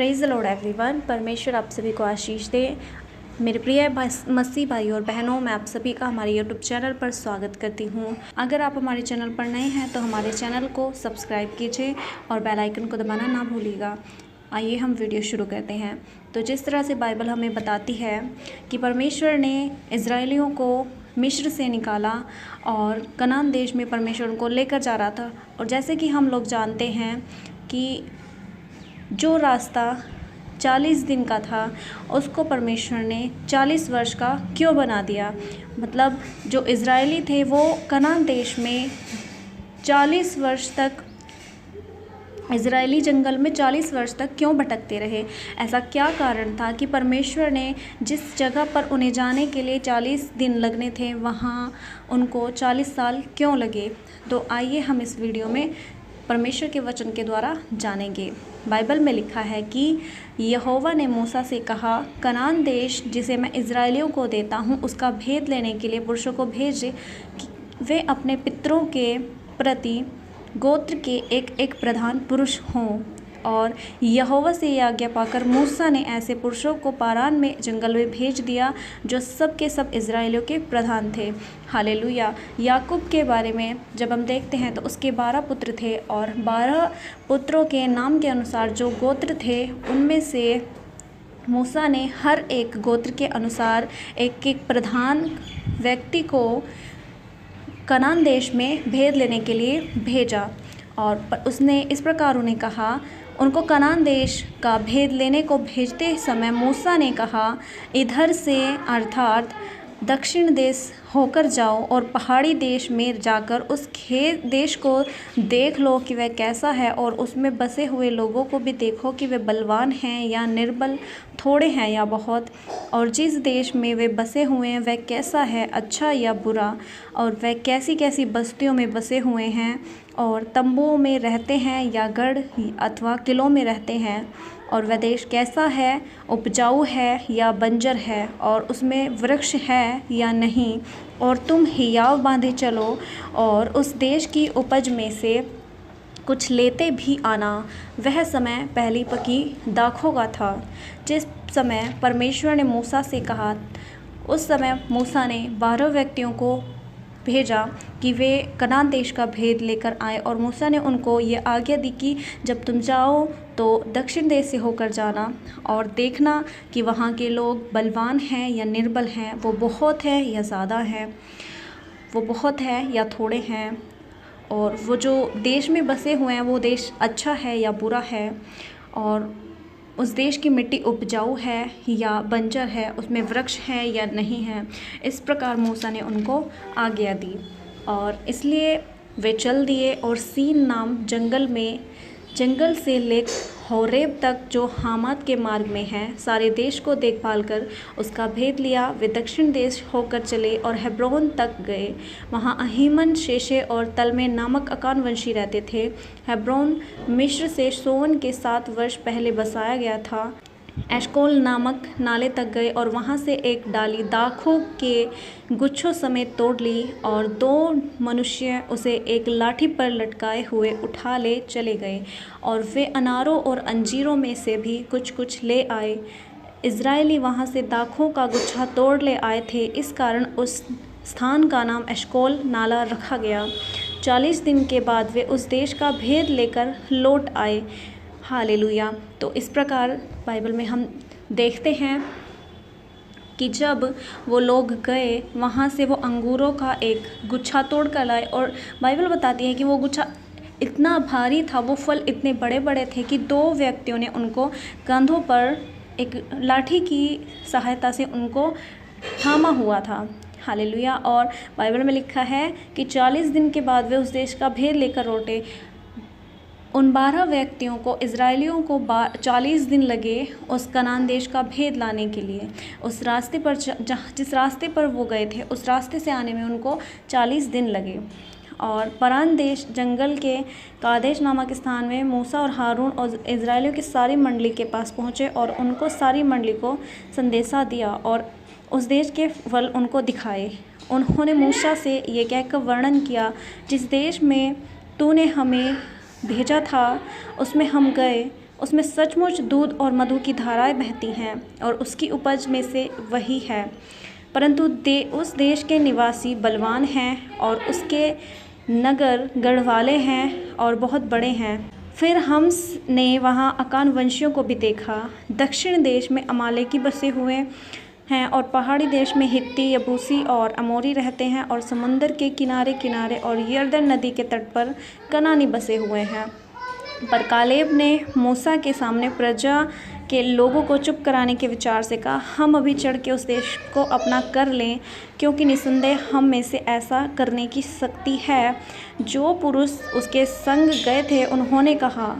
Praise the Lord everyone. परमेश्वर आप सभी को आशीष दे। मेरे प्रिय मसीह भाई और बहनों, मैं आप सभी का हमारे यूट्यूब चैनल पर स्वागत करती हूं। अगर आप हमारे चैनल पर नए हैं तो हमारे चैनल को सब्सक्राइब कीजिए और बेल आइकन को दबाना ना भूलिएगा। आइए हम वीडियो शुरू करते हैं। तो जिस तरह से बाइबल हमें बताती है कि परमेश्वर ने इज़राइलियों को मिस्र से निकाला और कनान देश में परमेश्वर उनको लेकर जा रहा था, और जैसे कि हम लोग जानते हैं कि जो रास्ता 40 दिन का था उसको परमेश्वर ने 40 वर्ष का क्यों बना दिया। मतलब जो इज़राइली थे वो कनान देश में 40 वर्ष तक, इज़राइली जंगल में 40 वर्ष तक क्यों भटकते रहे। ऐसा क्या कारण था कि परमेश्वर ने जिस जगह पर उन्हें जाने के लिए 40 दिन लगने थे वहाँ उनको 40 साल क्यों लगे। तो आइए हम इस वीडियो में परमेश्वर के वचन के द्वारा जानेंगे। बाइबल में लिखा है कि यहोवा ने मूसा से कहा, कनान देश जिसे मैं इज़राइलियों को देता हूँ उसका भेद लेने के लिए पुरुषों को भेजे कि वे अपने पितरों के प्रति गोत्र के एक एक प्रधान पुरुष हों। और यहोवा से यह आज्ञा पाकर मूसा ने ऐसे पुरुषों को पारान में जंगल में भेज दिया जो सब के सब इज़राइलियों के प्रधान थे। हालेलुया। याकूब के बारे में जब हम देखते हैं तो उसके 12 पुत्र थे, और 12 पुत्रों के नाम के अनुसार जो गोत्र थे उनमें से मूसा ने हर एक गोत्र के अनुसार एक एक प्रधान व्यक्ति को कनान देश में भेद लेने के लिए भेजा। और उसने इस प्रकार उन्हें कहा, उनको कनान देश का भेद लेने को भेजते समय मूसा ने कहा, इधर से अर्थात दक्षिण देश होकर जाओ और पहाड़ी देश में जाकर उस खेत देश को देख लो कि वह कैसा है, और उसमें बसे हुए लोगों को भी देखो कि वे बलवान हैं या निर्बल, थोड़े हैं या बहुत, और जिस देश में वे बसे हुए हैं वह कैसा है, अच्छा या बुरा, और वह कैसी कैसी बस्तियों में बसे हुए हैं, और तंबुओं में रहते हैं या गढ़ अथवा किलों में रहते हैं, और वह देश कैसा है, उपजाऊ है या बंजर है, और उसमें वृक्ष है या नहीं, और तुम हियाव बांधे चलो और उस देश की उपज में से कुछ लेते भी आना। वह समय पहली पकी दाखों का था। जिस समय परमेश्वर ने मूसा से कहा, उस समय मूसा ने 12 व्यक्तियों को भेजा कि वे कनान देश का भेद लेकर आए, और मूसा ने उनको ये आज्ञा दी कि जब तुम जाओ तो दक्षिण देश से होकर जाना और देखना कि वहाँ के लोग बलवान हैं या निर्बल हैं, वो बहुत है या ज़्यादा हैं, वो बहुत है या थोड़े हैं, और वो जो देश में बसे हुए हैं वो देश अच्छा है या बुरा है, और उस देश की मिट्टी उपजाऊ है या बंजर है, उसमें वृक्ष है या नहीं है। इस प्रकार मूसा ने उनको आज्ञा दी, और इसलिए वे चल दिए और सीन नाम जंगल से ले होरेब तक जो हामात के मार्ग में है सारे देश को देखभाल कर उसका भेद लिया। वे दक्षिण देश होकर चले और हेब्रोन तक गए। वहाँ अहीमन, शेशे और तलमे नामक अकानवंशी रहते थे। हेब्रोन मिस्र से सोवन के 7 वर्ष पहले बसाया गया था। एशकोल नामक नाले तक गए और वहाँ से एक डाली दाखों के गुच्छों समेत तोड़ ली, और 2 मनुष्य उसे एक लाठी पर लटकाए हुए उठा ले चले गए, और वे अनारों और अंजीरों में से भी कुछ कुछ ले आए। इज़राइली वहाँ से दाखों का गुच्छा तोड़ ले आए थे, इस कारण उस स्थान का नाम एशकोल नाला रखा गया। 40 दिन के बाद वे उस देश का भेद लेकर लौट आए। हालेलुया। तो इस प्रकार बाइबल में हम देखते हैं कि जब वो लोग गए वहाँ से वो अंगूरों का एक गुच्छा तोड़ कर लाए, और बाइबल बताती है कि वो गुच्छा इतना भारी था, वो फल इतने बड़े बड़े थे कि 2 व्यक्तियों ने उनको कंधों पर एक लाठी की सहायता से उनको थामा हुआ था। हालेलुया। और बाइबल में लिखा है कि 40 दिन के बाद वे उस देश का भेद लेकर लौटे। उन 12 व्यक्तियों को, इज़राइलियों को 40 दिन लगे उस कनान देश का भेद लाने के लिए। उस रास्ते पर जिस रास्ते पर वो गए थे उस रास्ते से आने में उनको 40 दिन लगे। और परान देश जंगल के कादेश नामक स्थान में मूसा और हारून और इज़राइलियों की सारी मंडली के पास पहुँचे, और उनको सारी मंडली को संदेशा दिया और उस देश के फल उनको दिखाए। उन्होंने मूसा से ये कहकर वर्णन किया, जिस देश में तूने हमें भेजा था उसमें हम गए उसमें सचमुच दूध और मधु की धाराएं बहती हैं और उसकी उपज में से वही है। परंतु उस देश के निवासी बलवान हैं और उसके नगर गढ़वाले हैं और बहुत बड़े हैं। फिर हमने वहाँ अकान वंशियों को भी देखा। दक्षिण देश में अमालेकी बसे हुए हैं और पहाड़ी देश में हित्ती, यबूसी और अमोरी रहते हैं और समुंदर के किनारे किनारे और यरदन नदी के तट पर कनानी बसे हुए हैं। पर कालेब ने मूसा के सामने प्रजा के लोगों को चुप कराने के विचार से कहा, हम अभी चढ़ के उस देश को अपना कर लें, क्योंकि निसंदेह हम में से ऐसा करने की शक्ति है। जो पुरुष उसके संग गए थे उन्होंने कहा,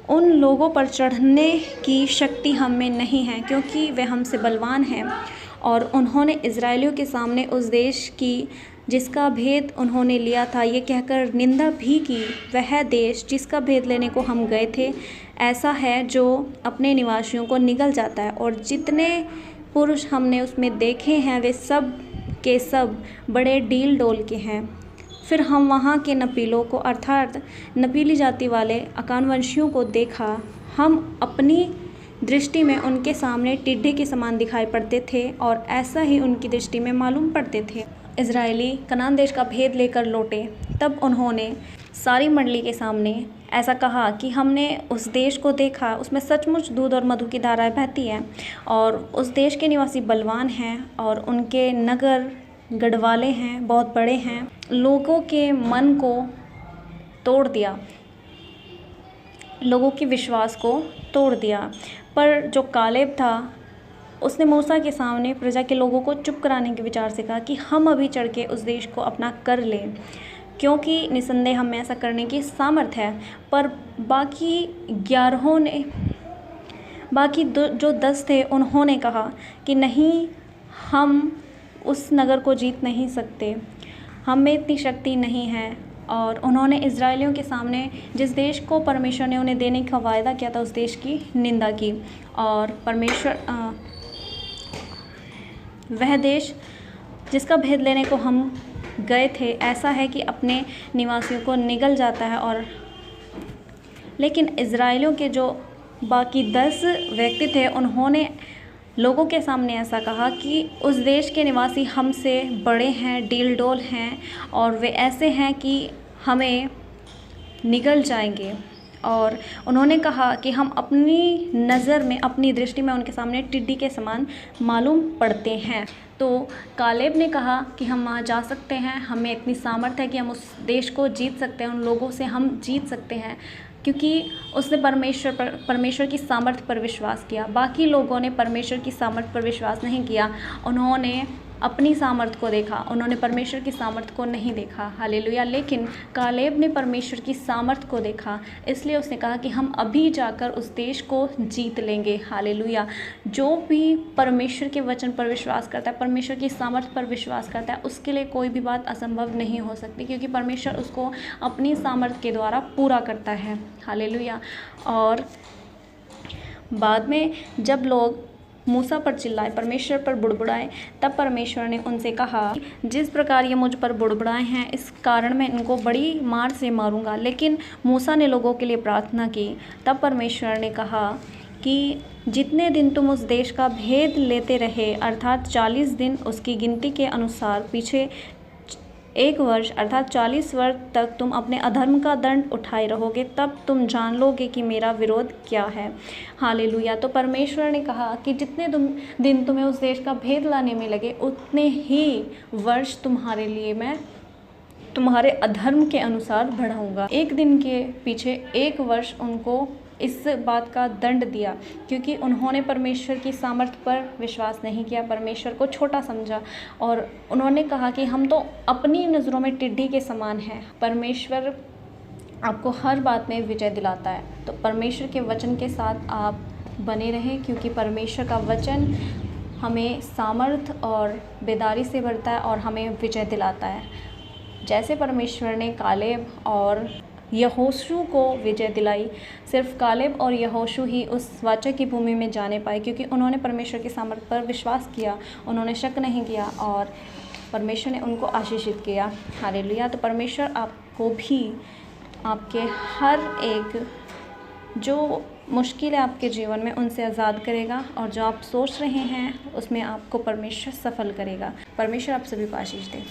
उन लोगों पर चढ़ने की शक्ति हम में नहीं है, क्योंकि वे हमसे बलवान हैं। और उन्होंने इज़राइलियों के सामने उस देश की जिसका भेद उन्होंने लिया था ये कहकर निंदा भी की, वह देश जिसका भेद लेने को हम गए थे ऐसा है जो अपने निवासियों को निगल जाता है, और जितने पुरुष हमने उसमें देखे हैं वे सब के सब बड़े डील डोल के हैं। फिर हम वहाँ के नपीलों को अर्थात नपीली जाति वाले अकानवंशियों को देखा। हम अपनी दृष्टि में उनके सामने टिड्डे के समान दिखाई पड़ते थे और ऐसा ही उनकी दृष्टि में मालूम पड़ते थे। इज़राइली कनान देश का भेद लेकर लौटे। तब उन्होंने सारी मंडली के सामने ऐसा कहा कि हमने उस देश को देखा, उसमें सचमुच दूध और मधु की धाराएं बहती हैं और उस देश के निवासी बलवान हैं और उनके नगर गढ़वाले हैं, बहुत बड़े हैं। लोगों के मन को तोड़ दिया, लोगों के विश्वास को तोड़ दिया। पर जो कालेब था उसने मूसा के सामने प्रजा के लोगों को चुप कराने के विचार से कहा कि हम अभी चढ़ के उस देश को अपना कर लें, क्योंकि निसंदेह हमें ऐसा करने की सामर्थ्य है। पर बाकी 11 ने जो 10 थे उन्होंने कहा कि नहीं, हम उस नगर को जीत नहीं सकते, हम में इतनी शक्ति नहीं है। और उन्होंने इज़राइलियों के सामने जिस देश को परमेश्वर ने उन्हें देने का वायदा किया था उस देश की निंदा की। और परमेश्वर वह देश जिसका भेद लेने को हम गए थे ऐसा है कि अपने निवासियों को निगल जाता है। और लेकिन इज़राइलियों के जो बाकी 10 व्यक्ति थे उन्होंने लोगों के सामने ऐसा कहा कि उस देश के निवासी हमसे बड़े हैं, डील डोल हैं और वे ऐसे हैं कि हमें निगल जाएंगे। और उन्होंने कहा कि हम अपनी नज़र में, अपनी दृष्टि में उनके सामने टिड्डी के समान मालूम पड़ते हैं। तो कालेब ने कहा कि हम वहाँ जा सकते हैं, हमें इतनी सामर्थ्य है कि हम उस देश को जीत सकते हैं, उन लोगों से हम जीत सकते हैं, क्योंकि उसने परमेश्वर की सामर्थ्य पर विश्वास किया। बाकी लोगों ने परमेश्वर की सामर्थ्य पर विश्वास नहीं किया, उन्होंने अपनी सामर्थ्य को देखा, उन्होंने परमेश्वर की सामर्थ्य को नहीं देखा। हालेलुया। लेकिन कालेब ने परमेश्वर की सामर्थ्य को देखा, इसलिए उसने कहा कि हम अभी जाकर उस देश को जीत लेंगे। हालेलुया। जो भी परमेश्वर के वचन पर विश्वास करता है, परमेश्वर की सामर्थ्य पर विश्वास करता है, उसके लिए कोई भी बात असंभव नहीं हो सकती, क्योंकि परमेश्वर उसको अपनी सामर्थ्य के द्वारा पूरा करता है। हालेलुया। और बाद में जब लोग मूसा पर चिल्लाए, परमेश्वर पर बुड़बुड़ाए, तब परमेश्वर ने उनसे कहा, जिस प्रकार ये मुझ पर बुड़बुड़ाए हैं इस कारण मैं इनको बड़ी मार से मारूंगा। लेकिन मूसा ने लोगों के लिए प्रार्थना की। तब परमेश्वर ने कहा कि जितने दिन तुम उस देश का भेद लेते रहे, अर्थात 40 दिन, उसकी गिनती के अनुसार पीछे 1 वर्ष अर्थात 40 वर्ष तक तुम अपने अधर्म का दंड उठाए रहोगे, तब तुम जान लोगे कि मेरा विरोध क्या है। हालेलुया। तो परमेश्वर ने कहा कि जितने दिन तुम्हें उस देश का भेद लाने में लगे, उतने ही वर्ष तुम्हारे लिए मैं तुम्हारे अधर्म के अनुसार बढ़ाऊंगा। 1 दिन के पीछे 1 वर्ष उनको इस बात का दंड दिया, क्योंकि उन्होंने परमेश्वर की सामर्थ्य पर विश्वास नहीं किया, परमेश्वर को छोटा समझा और उन्होंने कहा कि हम तो अपनी नज़रों में टिड्डी के समान हैं। परमेश्वर आपको हर बात में विजय दिलाता है, तो परमेश्वर के वचन के साथ आप बने रहें, क्योंकि परमेश्वर का वचन हमें सामर्थ और बेदारी से भरता है और हमें विजय दिलाता है। जैसे परमेश्वर ने कालेब और यहोशू को विजय दिलाई, सिर्फ कालेब और यहोशू ही उस वाचा की भूमि में जाने पाए, क्योंकि उन्होंने परमेश्वर की सामर्थ्य पर विश्वास किया, उन्होंने शक नहीं किया और परमेश्वर ने उनको आशीषित किया। हालेलुया। तो परमेश्वर आपको भी आपके हर एक जो मुश्किलें आपके जीवन में उनसे आज़ाद करेगा और जो आप सोच रहे हैं उसमें आपको परमेश्वर सफल करेगा। परमेश्वर आप सभी को आशीष दे।